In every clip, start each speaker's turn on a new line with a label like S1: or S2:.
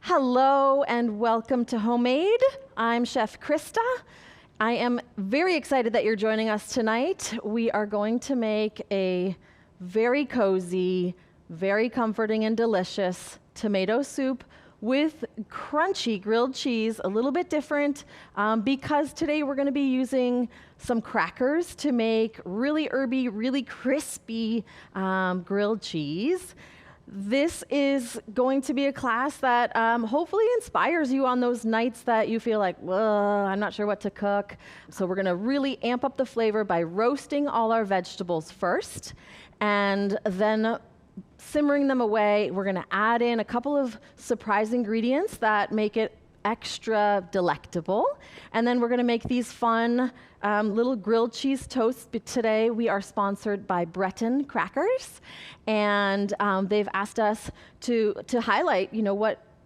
S1: Hello and welcome to Homemade. I'm Chef Krista. I am very excited that you're joining us tonight. We are going to make a very cozy, very comforting and delicious tomato soup with crunchy grilled cheese, a little bit different because today we're going to be using some crackers to make really herby, really crispy grilled cheese. This is going to be a class that hopefully inspires you on those nights that you feel like, well, I'm not sure what to cook. So we're going to really amp up the flavor by roasting all our vegetables first and then simmering them away. We're going to add in a couple of surprise ingredients that make it extra delectable. And then we're going to make these fun little grilled cheese toasts. But today we are sponsored by Breton Crackers, and they've asked us to highlight,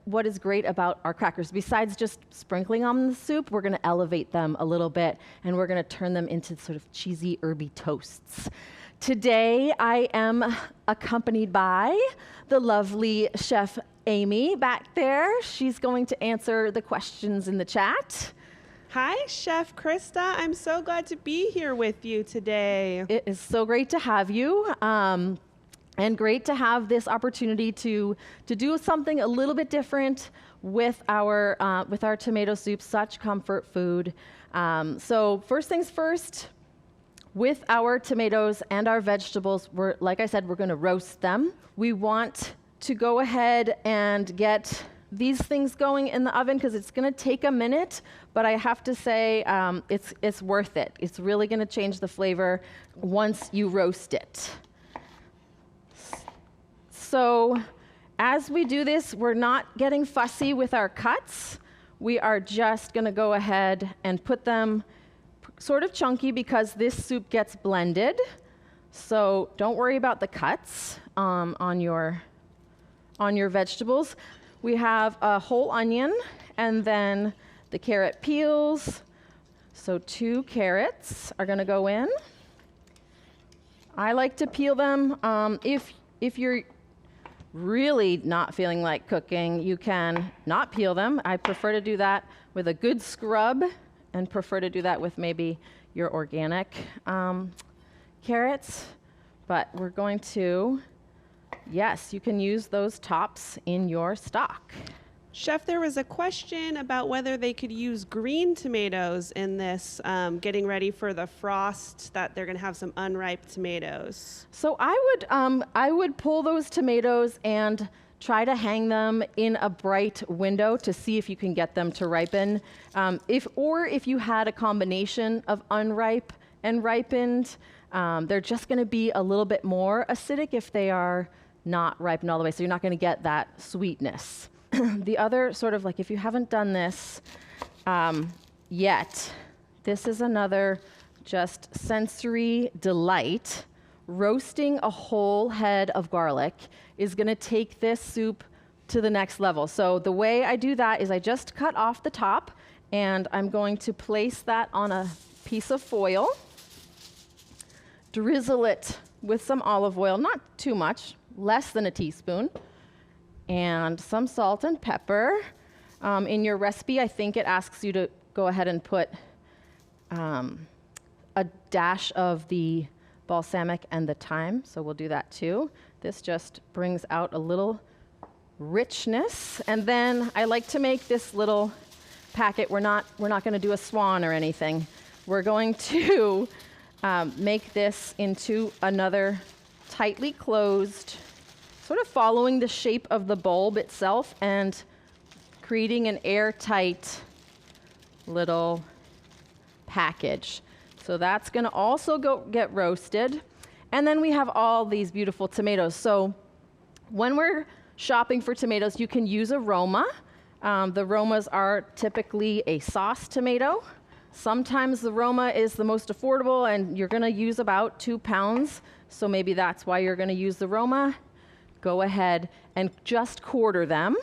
S1: what is great about our crackers. Besides just sprinkling on the soup, we're going to elevate them a little bit, and we're going to turn them into sort of cheesy, herby toasts. Today I am accompanied by the lovely Chef Amy back there. She's going to answer the questions in the chat.
S2: Hi, Chef Krista. I'm so glad to be here with you today.
S1: It is so great to have you, and great to have this opportunity to do something a little bit different with our tomato soup, such comfort food. So first things first, with our tomatoes and our vegetables, like I said, we're going to roast them. We want to go ahead and get these things going in the oven because it's going to take a minute, but I have to say it's worth it. It's really going to change the flavor once you roast it. So as we do this, we're not getting fussy with our cuts. We are just going to go ahead and put them sort of chunky because this soup gets blended. So don't worry about the cuts on your vegetables. We have a whole onion and then the carrot peels. So 2 carrots are going to go in. I like to peel them. If you're really not feeling like cooking, you can not peel them. I prefer to do that with a good scrub and prefer to do that with maybe your organic carrots. But we're going to, yes, you can use those tops in your stock.
S2: Chef, there was a question about whether they could use green tomatoes in this, getting ready for the frost, that they're going to have some unripe tomatoes.
S1: So I would pull those tomatoes and try to hang them in a bright window to see if you can get them to ripen. If you had a combination of unripe and ripened, they're just going to be a little bit more acidic if they are not ripened all the way, so you're not going to get that sweetness. The other sort of, like, if you haven't done this yet, this is another just sensory delight. Roasting a whole head of garlic is going to take this soup to the next level. So the way I do that is I just cut off the top, and I'm going to place that on a piece of foil, drizzle it with some olive oil, not too much, less than a teaspoon, and some salt and pepper. In your recipe, I think it asks you to go ahead and put a dash of the balsamic and the thyme, so we'll do that too. This just brings out a little richness. And then I like to make this little packet. We're not going to do a swan or anything. We're going to make this into another tightly closed, sort of following the shape of the bulb itself and creating an airtight little package. So that's going to also get roasted. And then we have all these beautiful tomatoes. So when we're shopping for tomatoes, you can use aroma. The Romas are typically a sauce tomato. Sometimes the Roma is the most affordable, and you're going to use about 2 pounds. So maybe that's why you're going to use the Roma. Go ahead and just quarter them.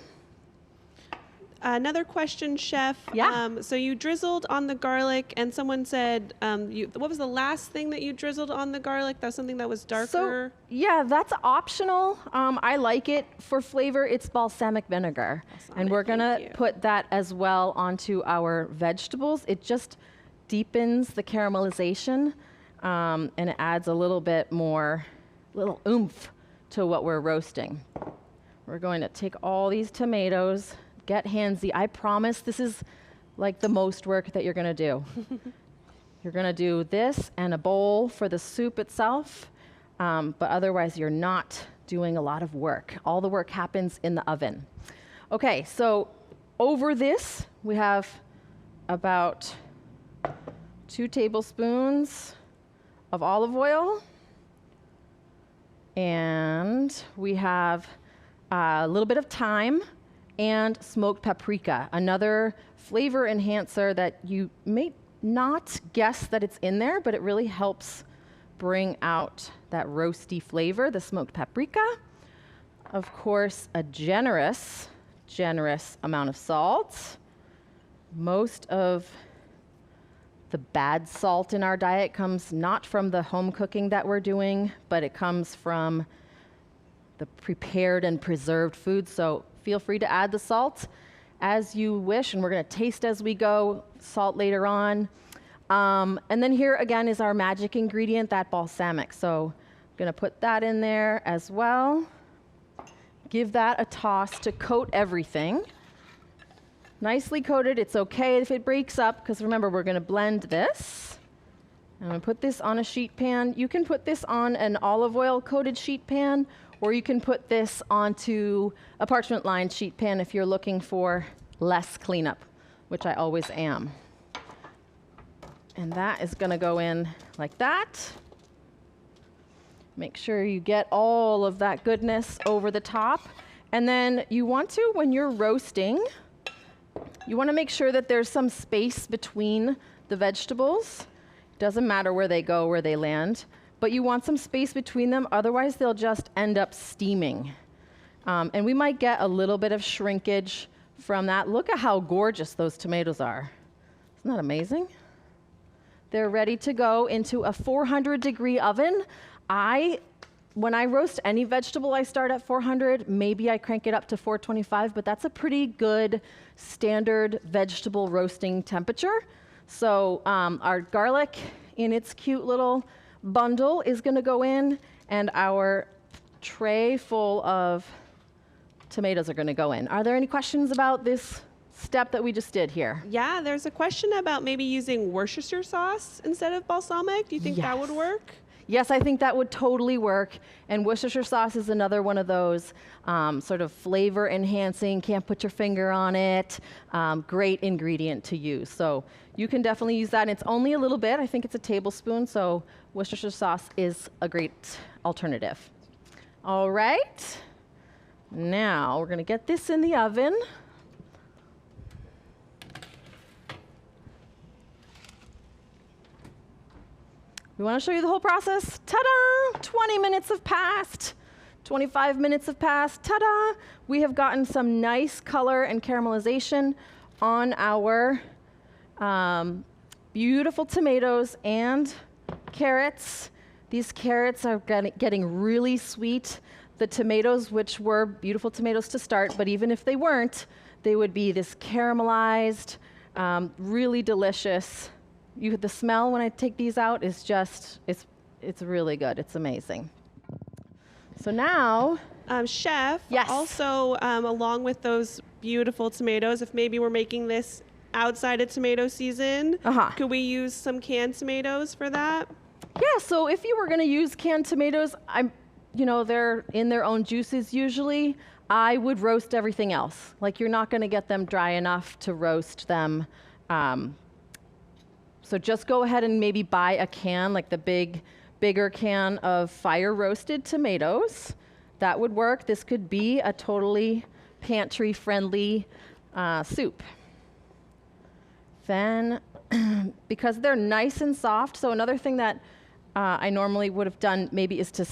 S2: Another question, Chef.
S1: Yeah.
S2: So you drizzled on the garlic, and someone said, what was the last thing that you drizzled on the garlic? That was something that was darker?
S1: So, yeah, that's optional. I like it for flavor. It's balsamic vinegar. And we're going to put that as well onto our vegetables. It just deepens the caramelization, and it adds a little bit more, little oomph to what we're roasting. We're going to take all these tomatoes, get handsy. I promise this is like the most work that you're going to do. You're going to do this and a bowl for the soup itself, but otherwise you're not doing a lot of work. All the work happens in the oven. Okay, so over this, we have about 2 tablespoons of olive oil, and we have a little bit of thyme and smoked paprika, another flavor enhancer that you may not guess that it's in there, but it really helps bring out that roasty flavor, the smoked paprika. Of course, a generous amount of salt. Most of the bad salt in our diet comes not from the home cooking that we're doing, but it comes from the prepared and preserved food. So feel free to add the salt as you wish, and we're going to taste as we go, salt later on. And then here again is our magic ingredient, that balsamic. So I'm going to put that in there as well. Give that a toss to coat everything. Nicely coated. It's okay if it breaks up, because remember, we're going to blend this. I'm going to put this on a sheet pan. You can put this on an olive oil coated sheet pan, or you can put this onto a parchment lined sheet pan if you're looking for less cleanup, which I always am. And that is going to go in like that. Make sure you get all of that goodness over the top. And then you want to, when you're roasting, you want to make sure that there's some space between the vegetables. Doesn't matter where they go, where they land, but you want some space between them, otherwise they'll just end up steaming. And we might get a little bit of shrinkage from that. Look at how gorgeous those tomatoes are. Isn't that amazing? They're ready to go into a 400-degree oven. When I roast any vegetable, I start at 400. Maybe I crank it up to 425, but that's a pretty good standard vegetable roasting temperature. So our garlic in its cute little bundle is going to go in, and our tray full of tomatoes are going to go in. Are there any questions about this step that we just did here?
S2: Yeah, there's a question about maybe using Worcestershire sauce instead of balsamic. Do you think that would work?
S1: Yes, I think that would totally work. And Worcestershire sauce is another one of those sort of flavor enhancing, can't put your finger on it, great ingredient to use. So you can definitely use that. And it's only a little bit. I think it's a tablespoon. So Worcestershire sauce is a great alternative. All right. Now we're going to get this in the oven. We want to show you the whole process. Ta-da! 20 minutes have passed. 25 minutes have passed. Ta-da! We have gotten some nice color and caramelization on our beautiful tomatoes and carrots. These carrots are getting really sweet. The tomatoes, which were beautiful tomatoes to start, but even if they weren't, they would be this caramelized, really delicious. The smell when I take these out is just, it's really good. It's amazing. So now,
S2: Chef,
S1: yes.
S2: Also along with those beautiful tomatoes, if maybe we're making this outside of tomato season, could we use some canned tomatoes for that?
S1: Yeah, so if you were going to use canned tomatoes, they're in their own juices usually. I would roast everything else. Like, you're not going to get them dry enough to roast them. So just go ahead and maybe buy a can, like the bigger can of fire roasted tomatoes. That would work. This could be a totally pantry friendly soup. Then, because they're nice and soft, so another thing that I normally would have done maybe is to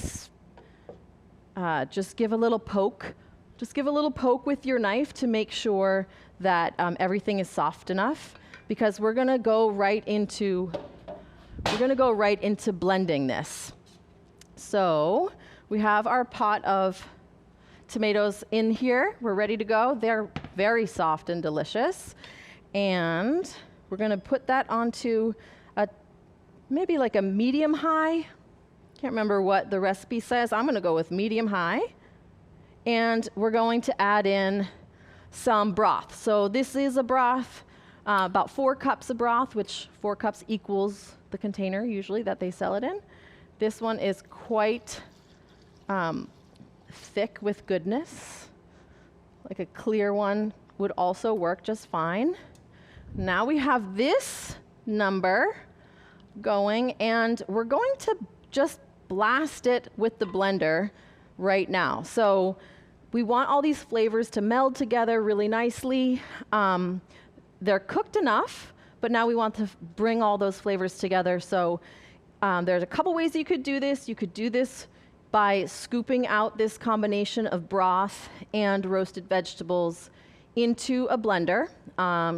S1: just give a little poke Just give a little poke with your knife to make sure that everything is soft enough, because we're gonna go right into blending this. So we have our pot of tomatoes in here. We're ready to go. They're very soft and delicious. And we're gonna put that onto maybe like a medium high. Can't remember what the recipe says. I'm gonna go with medium high. And we're going to add in some broth. So this is a broth, about 4 cups of broth, which 4 cups equals the container usually that they sell it in. This one is quite thick with goodness. Like a clear one would also work just fine. Now we have this number going, and we're going to just blast it with the blender right now. So we want all these flavors to meld together really nicely. They're cooked enough, but now we want to bring all those flavors together. So there's a couple ways you could do this. You could do this by scooping out this combination of broth and roasted vegetables into a blender,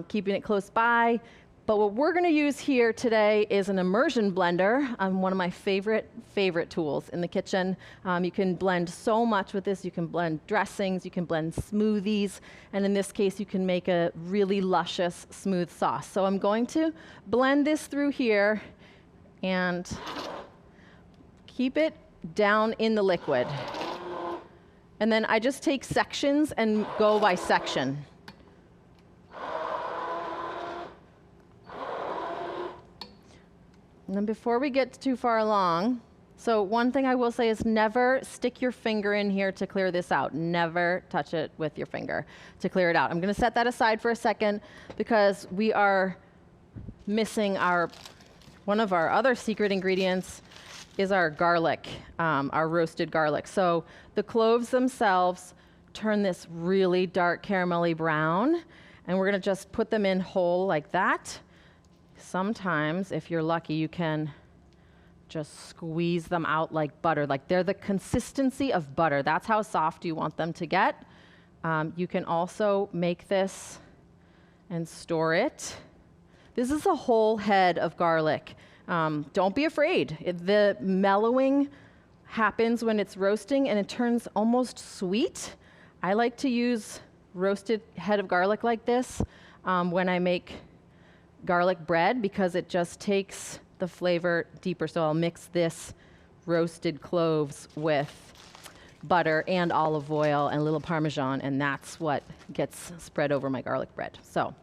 S1: keeping it close by. But what we're gonna use here today is an immersion blender, one of my favorite tools in the kitchen. You can blend so much with this. You can blend dressings, you can blend smoothies, and in this case, you can make a really luscious, smooth sauce. So I'm going to blend this through here and keep it down in the liquid. And then I just take sections and go by section. And then before we get too far along, so one thing I will say is never stick your finger in here to clear this out. Never touch it with your finger to clear it out. I'm gonna set that aside for a second because we are missing one of our other secret ingredients is our garlic, our roasted garlic. So the cloves themselves turn this really dark caramelly brown, and we're gonna just put them in whole like that. Sometimes, if you're lucky, you can just squeeze them out like butter. Like they're the consistency of butter. That's how soft you want them to get. You can also make this and store it. This is a whole head of garlic. Don't be afraid. The mellowing happens when it's roasting and it turns almost sweet. I like to use roasted head of garlic like this when I make garlic bread because it just takes the flavor deeper. So I'll mix this roasted cloves with butter and olive oil and a little Parmesan, and that's what gets spread over my garlic bread. So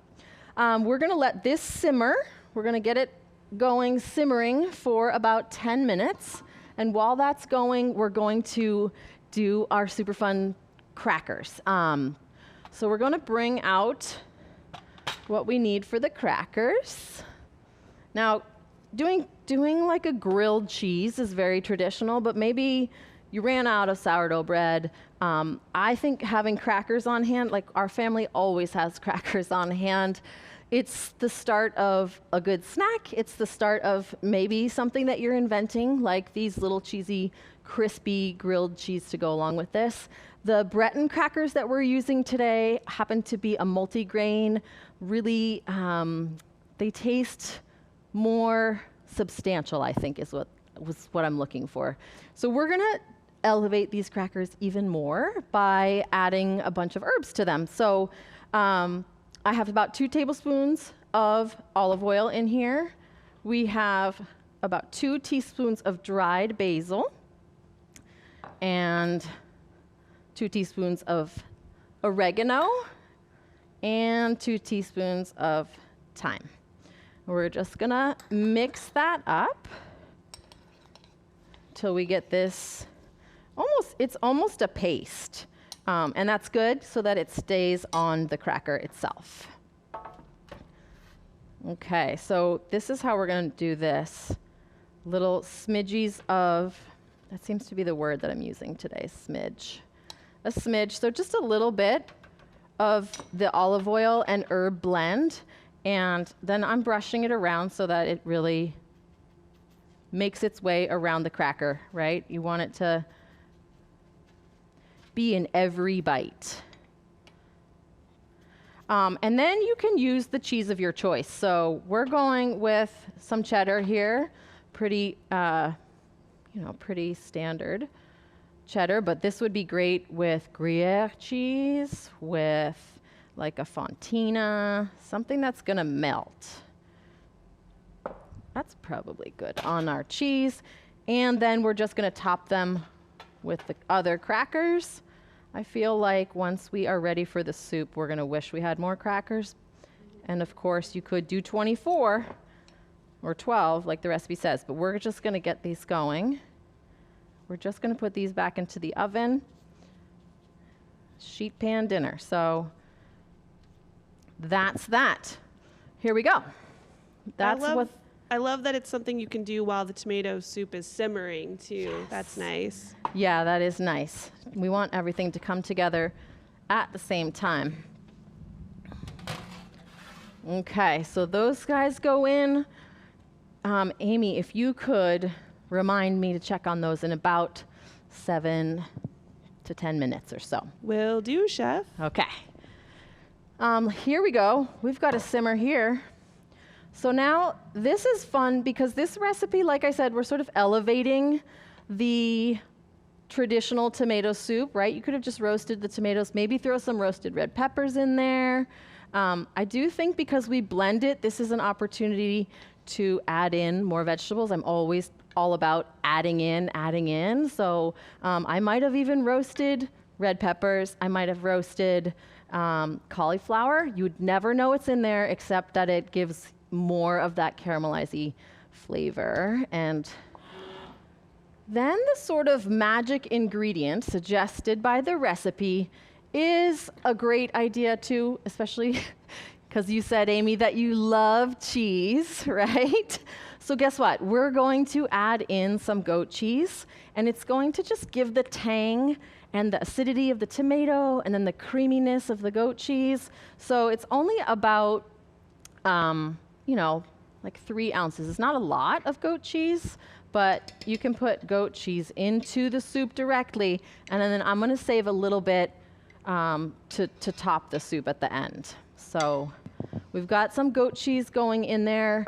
S1: we're gonna let this simmer. We're gonna get it going simmering for about 10 minutes. And while that's going, we're going to do our super fun crackers. So we're gonna bring out what we need for the crackers. Now, doing like a grilled cheese is very traditional, but maybe you ran out of sourdough bread. I think having crackers on hand, like our family always has crackers on hand. It's the start of a good snack. It's the start of maybe something that you're inventing, like these little cheesy, crispy grilled cheese to go along with this. The Breton crackers that we're using today happen to be a multi-grain, really, they taste more substantial, I think was what I'm looking for. So we're gonna elevate these crackers even more by adding a bunch of herbs to them. So I have about 2 tablespoons of olive oil in here. We have about 2 teaspoons of dried basil and 2 teaspoons of oregano and 2 teaspoons of thyme. We're just gonna mix that up till we get this it's almost a paste. And that's good so that it stays on the cracker itself. Okay, so this is how we're gonna do this. Little smidgies of, that seems to be the word that I'm using today, smidge. A smidge, so just a little bit of the olive oil and herb blend, and then I'm brushing it around so that it really makes its way around the cracker, right? You want it to be in every bite. And then you can use the cheese of your choice. So we're going with some cheddar here, pretty standard cheddar, but this would be great with Gruyere cheese, with like a fontina, something that's gonna melt. That's probably good on our cheese. And then we're just gonna top them with the other crackers. I feel like once we are ready for the soup, we're gonna wish we had more crackers. And of course, you could do 24 or 12, like the recipe says, but we're just gonna get these going. We're just gonna put these back into the oven. Sheet pan dinner, so that's that. Here we go.
S2: I love that it's something you can do while the tomato soup is simmering too. Yes. That's nice.
S1: Yeah, that is nice. We want everything to come together at the same time. Okay, so those guys go in. Amy, if you could remind me to check on those in about 7 to 10 minutes or so.
S2: Will do, chef.
S1: Okay. Here we go. We've got a simmer here. So now this is fun because this recipe, like I said, we're sort of elevating the traditional tomato soup, right? You could have just roasted the tomatoes, maybe throw some roasted red peppers in there. I do think because we blend it, this is an opportunity to add in more vegetables. I'm always all about adding in. So I might have even roasted red peppers. I might have roasted cauliflower. You would never know it's in there except that it gives more of that caramelized flavor. And then the sort of magic ingredient suggested by the recipe is a great idea too, especially because you said, Amy, that you love cheese, right? So guess what? We're going to add in some goat cheese, and it's going to just give the tang and the acidity of the tomato and then the creaminess of the goat cheese. So it's only about like 3 ounces. It's not a lot of goat cheese, but you can put goat cheese into the soup directly, and then I'm gonna save a little bit to top the soup at the end. So we've got some goat cheese going in there.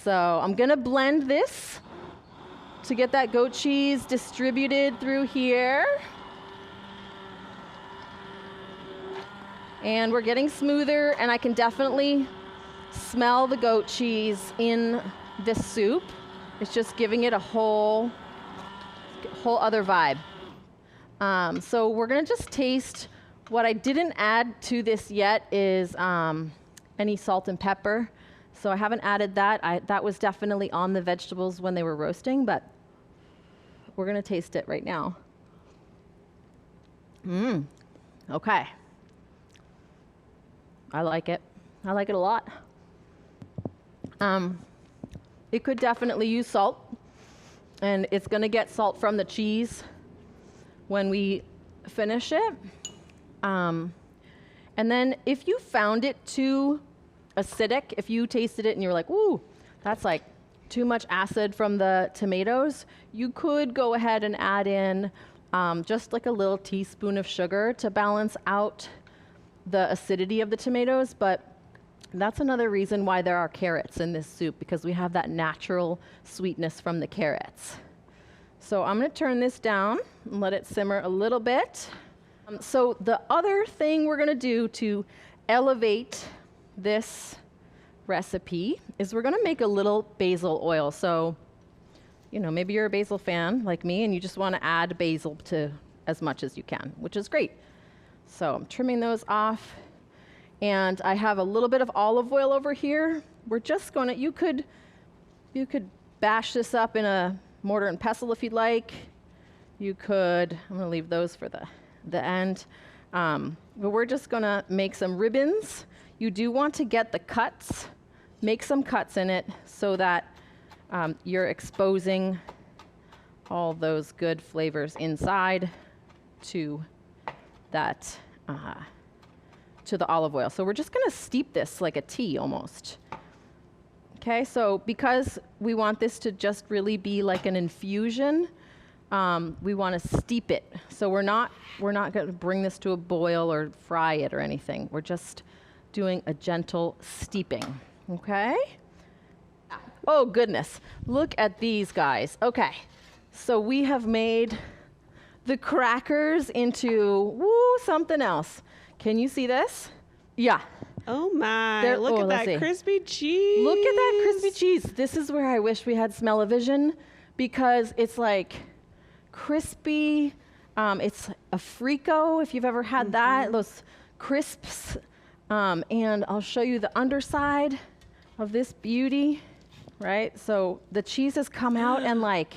S1: So I'm gonna blend this to get that goat cheese distributed through here. And we're getting smoother, and I can definitely smell the goat cheese in this soup. It's just giving it a whole other vibe. So we're gonna just taste. What I didn't add to this yet is any salt and pepper. So I haven't added that. That was definitely on the vegetables when they were roasting, but we're gonna taste it right now. Okay. I like it. I like it a lot. It could definitely use salt, and it's gonna get salt from the cheese when we finish it. And then if you found it too acidic, if you tasted it and you were like, ooh, that's like too much acid from the tomatoes, you could go ahead and add in just like a little teaspoon of sugar to balance out the acidity of the tomatoes. But that's another reason why there are carrots in this soup, because we have that natural sweetness from the carrots. So I'm gonna turn this down and let it simmer a little bit. So the other thing we're gonna do to elevate this recipe is we're gonna make a little basil oil. So, maybe you're a basil fan like me and you just wanna add basil to as much as you can, which is great. So I'm trimming those off. And I have a little bit of olive oil over here. We're just gonna, you could bash this up in a mortar and pestle if you'd like. I'm gonna leave those for the end. But we're just gonna make some ribbons. You do want to get the cuts, make some cuts in it so that you're exposing all those good flavors inside to that, to the olive oil. So we're just gonna steep this like a tea almost. Okay, so because we want this to just really be like an infusion, we want to steep it. So we're not going to bring this to a boil or fry it or anything. We're just doing a gentle steeping, okay? Oh, goodness. Look at these guys. Okay, so we have made the crackers into, something else. Can you see this? Yeah.
S2: Oh my, look at that crispy cheese.
S1: Look at that crispy cheese. This is where I wish we had smell-o-vision, because it's like crispy. It's a frico, if you've ever had that, those crisps. And I'll show you the underside of this beauty, right? So the cheese has come out and like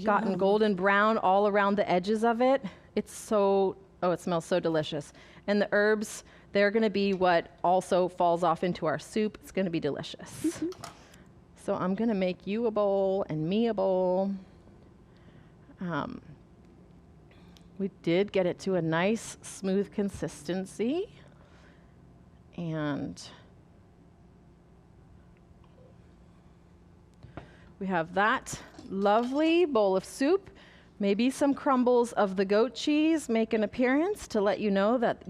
S1: gotten golden brown all around the edges of it. It's so, it smells so delicious. And the herbs, they're gonna be what also falls off into our soup. It's gonna be delicious. So I'm gonna make you a bowl and me a bowl. We did get it to a nice, smooth consistency. And we have that lovely bowl of soup. Maybe some crumbles of the goat cheese make an appearance to let you know that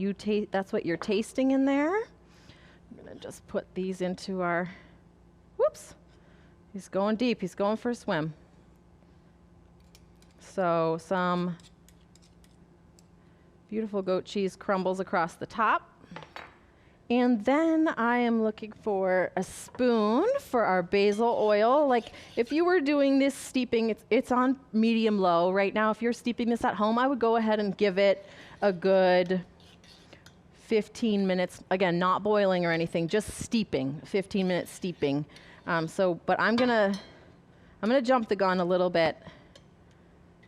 S1: that's what you're tasting in there. I'm gonna just put these into our, whoops. He's going deep, he's going for a swim. So some beautiful goat cheese crumbles across the top. And then I am looking for a spoon for our basil oil. Like if you were doing this steeping, it's on medium low right now. If you're steeping this at home, I would go ahead and give it a good 15 minutes. Again, not boiling or anything, just steeping, 15 minutes steeping. But I'm gonna jump the gun a little bit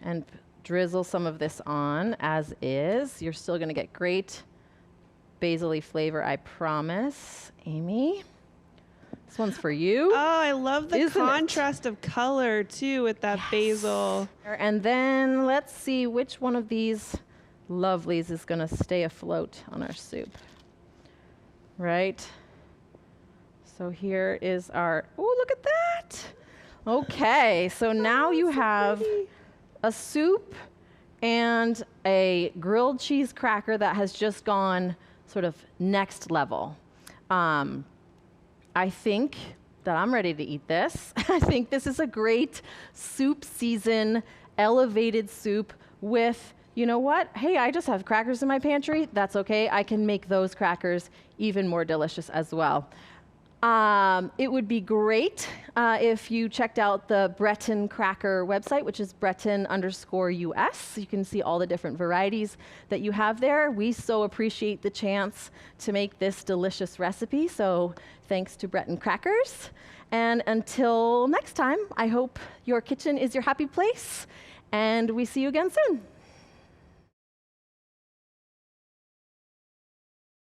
S1: and drizzle some of this on as is. You're still gonna get great basil-y flavor, I promise. Amy, this one's for you.
S2: Oh, I love the contrast of color too with that basil.
S1: And then let's see which one of these lovelies is gonna stay afloat on our soup. Right? So here is our, look at that. Okay, so now you have a soup and a grilled cheese cracker that has just gone sort of next level. I think that I'm ready to eat this. I think this is a great soup season, elevated soup with, you know what? Hey, I just have crackers in my pantry. That's okay. I can make those crackers even more delicious as well. It would be great if you checked out the Breton Cracker website, which is Breton_US. You can see all the different varieties that you have there. We so appreciate the chance to make this delicious recipe, so thanks to Breton Crackers. And until next time, I hope your kitchen is your happy place, and we see you again soon.